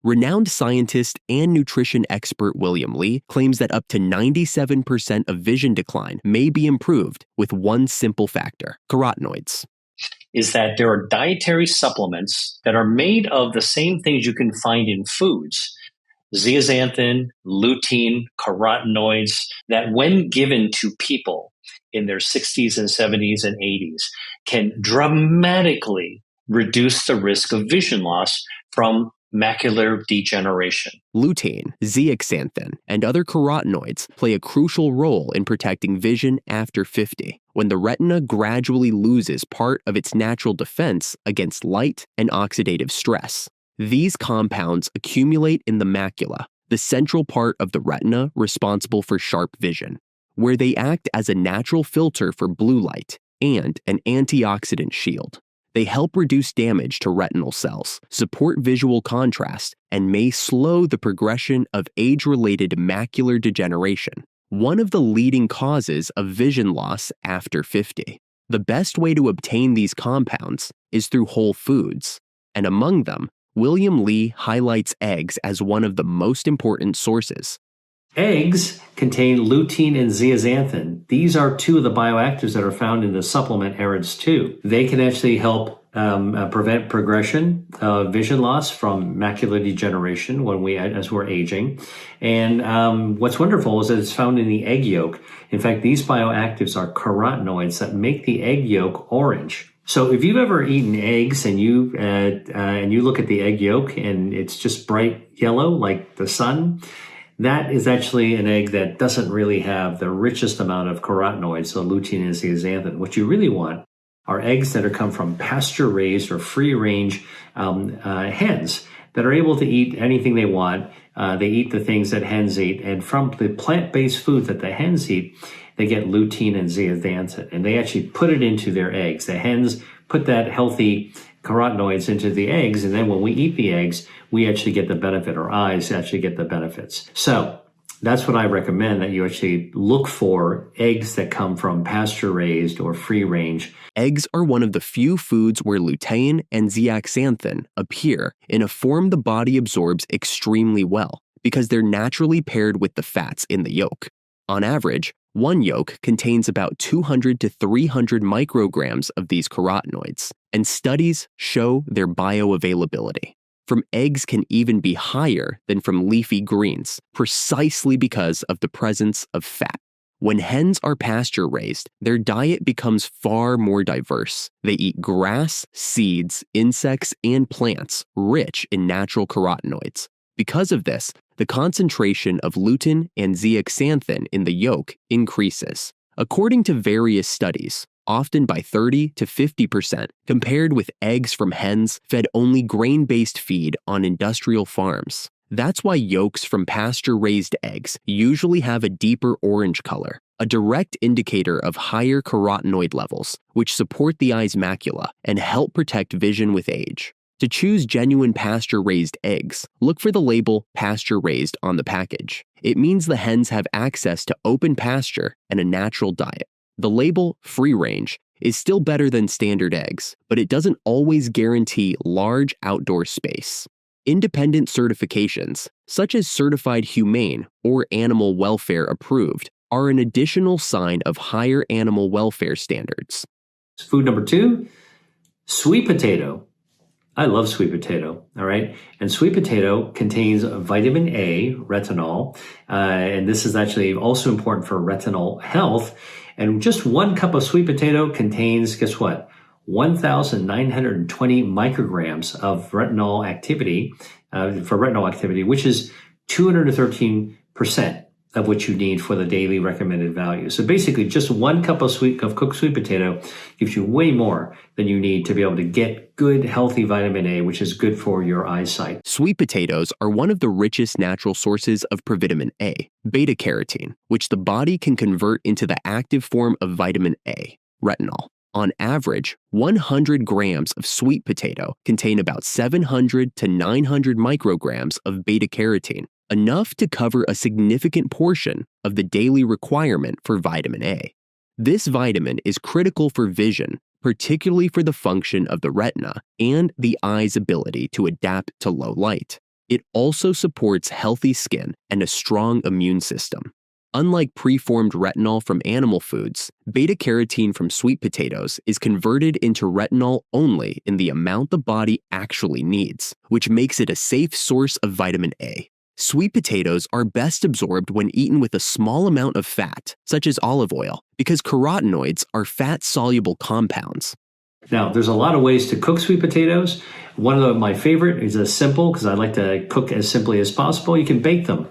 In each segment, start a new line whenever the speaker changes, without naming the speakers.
Renowned scientist and nutrition expert William Li claims that up to 97% of vision decline may be improved with one simple factor: carotenoids.
Is that there are dietary supplements that are made of the same things you can find in foods: zeaxanthin, lutein, carotenoids, that when given to people in their 60s and 70s and 80s can dramatically reduce the risk of vision loss from macular degeneration.
Lutein, zeaxanthin, and other carotenoids play a crucial role in protecting vision after 50, when the retina gradually loses part of its natural defense against light and oxidative stress. These compounds accumulate in the macula, the central part of the retina responsible for sharp vision, where they act as a natural filter for blue light and an antioxidant shield. They help reduce damage to retinal cells, support visual contrast, and may slow the progression of age-related macular degeneration, one of the leading causes of vision loss after 50. The best way to obtain these compounds is through whole foods, and among them, William Li highlights eggs as one of the most important sources.
Eggs contain lutein and zeaxanthin. These are two of the bioactives that are found in the supplement AREDS2. They can actually help prevent progression of vision loss from macular degeneration as we're aging. And what's wonderful is that it's found in the egg yolk. In fact, these bioactives are carotenoids that make the egg yolk orange. So if you've ever eaten eggs and you look at the egg yolk and it's just bright yellow like the sun, that is actually an egg that doesn't really have the richest amount of carotenoids, so lutein and zeaxanthin. What you really want are eggs that come from pasture-raised or free-range hens that are able to eat anything they want. They eat the things that hens eat, and from the plant-based food that the hens eat, they get lutein and zeaxanthin, and they actually put it into their eggs. The hens put that healthy carotenoids into the eggs, and then when we eat the eggs, we actually get the benefit. Our eyes actually get the benefits. So that's what I recommend, that you actually look for eggs that come from pasture-raised or free-range.
Eggs are one of the few foods where lutein and zeaxanthin appear in a form the body absorbs extremely well because they're naturally paired with the fats in the yolk. On average, one yolk contains about 200 to 300 micrograms of these carotenoids, and studies show their bioavailability from eggs can even be higher than from leafy greens, precisely because of the presence of fat. When hens are pasture-raised, their diet becomes far more diverse. They eat grass, seeds, insects, and plants rich in natural carotenoids. Because of this, the concentration of lutein and zeaxanthin in the yolk increases, according to various studies, often by 30 to 50%, compared with eggs from hens fed only grain-based feed on industrial farms. That's why yolks from pasture-raised eggs usually have a deeper orange color, a direct indicator of higher carotenoid levels, which support the eye's macula and help protect vision with age. To choose genuine pasture-raised eggs, look for the label pasture-raised on the package. It means the hens have access to open pasture and a natural diet. The label free-range is still better than standard eggs, but it doesn't always guarantee large outdoor space. Independent certifications, such as Certified Humane or Animal Welfare Approved, are an additional sign of higher animal welfare standards.
Food number 2, sweet potato. I love sweet potato, all right? And sweet potato contains vitamin A, retinol, and this is actually also important for retinal health. And just 1 cup of sweet potato contains, guess what? 1,920 micrograms of retinol activity, which is 213% of what you need for the daily recommended value. So basically, just 1 cup of cooked sweet potato gives you way more than you need to be able to get good, healthy vitamin A, which is good for your eyesight.
Sweet potatoes are one of the richest natural sources of provitamin A, beta-carotene, which the body can convert into the active form of vitamin A, retinol. On average, 100 grams of sweet potato contain about 700 to 900 micrograms of beta-carotene, enough to cover a significant portion of the daily requirement for vitamin A. This vitamin is critical for vision, particularly for the function of the retina and the eye's ability to adapt to low light. It also supports healthy skin and a strong immune system. Unlike preformed retinol from animal foods, beta-carotene from sweet potatoes is converted into retinol only in the amount the body actually needs, which makes it a safe source of vitamin A. Sweet potatoes are best absorbed when eaten with a small amount of fat, such as olive oil, because carotenoids are fat-soluble compounds.
Now, there's a lot of ways to cook sweet potatoes. One of my favorite is a simple, because I like to cook as simply as possible. You can bake them.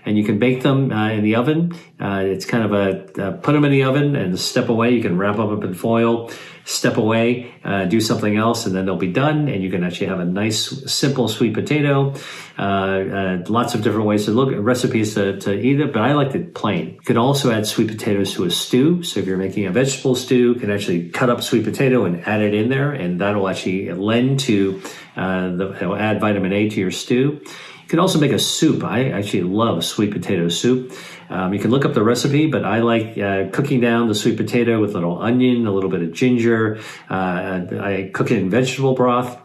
And you can bake them in the oven. It's kind of put them in the oven and step away. You can wrap them up in foil, step away, do something else, and then they'll be done. And you can actually have a nice, simple sweet potato. Lots of different ways to look at recipes to eat it, but I like it plain. You can also add sweet potatoes to a stew. So if you're making a vegetable stew, you can actually cut up sweet potato and add it in there, and that'll actually lend to, it'll add vitamin A to your stew. You can also make a soup. I actually love sweet potato soup. You can look up the recipe, but I like cooking down the sweet potato with a little onion, a little bit of ginger. I cook it in vegetable broth.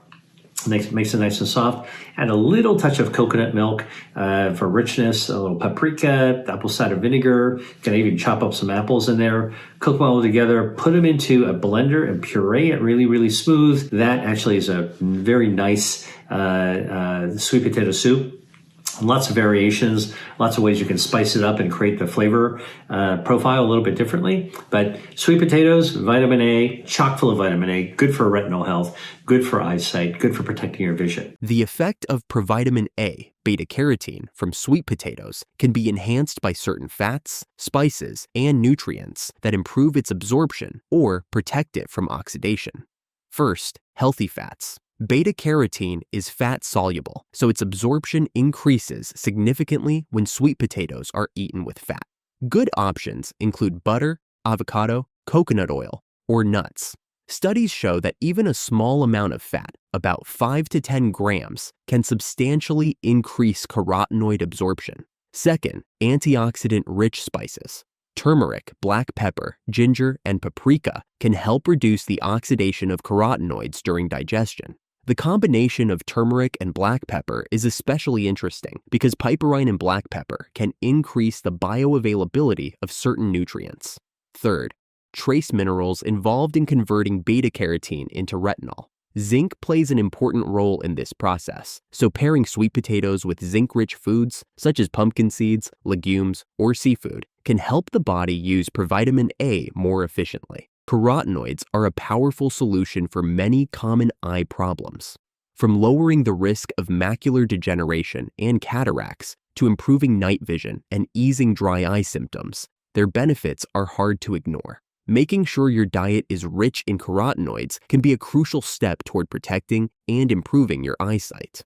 Makes it nice and soft. Add a little touch of coconut milk for richness, a little paprika, apple cider vinegar. You can even chop up some apples in there. Cook them all together. Put them into a blender and puree it really, really smooth. That actually is a very nice sweet potato soup. Lots of variations, lots of ways you can spice it up and create the flavor profile a little bit differently. But sweet potatoes, vitamin A, chock full of vitamin A, good for retinal health, good for eyesight, good for protecting your vision.
The effect of provitamin A, beta-carotene, from sweet potatoes can be enhanced by certain fats, spices, and nutrients that improve its absorption or protect it from oxidation. First, healthy fats. Beta-carotene is fat-soluble, so its absorption increases significantly when sweet potatoes are eaten with fat. Good options include butter, avocado, coconut oil, or nuts. Studies show that even a small amount of fat, about 5 to 10 grams, can substantially increase carotenoid absorption. Second, antioxidant-rich spices. Turmeric, black pepper, ginger, and paprika can help reduce the oxidation of carotenoids during digestion. The combination of turmeric and black pepper is especially interesting because piperine and black pepper can increase the bioavailability of certain nutrients. Third, trace minerals involved in converting beta-carotene into retinol. Zinc plays an important role in this process, so pairing sweet potatoes with zinc-rich foods, such as pumpkin seeds, legumes, or seafood, can help the body use provitamin A more efficiently. Carotenoids are a powerful solution for many common eye problems. From lowering the risk of macular degeneration and cataracts to improving night vision and easing dry eye symptoms, their benefits are hard to ignore. Making sure your diet is rich in carotenoids can be a crucial step toward protecting and improving your eyesight.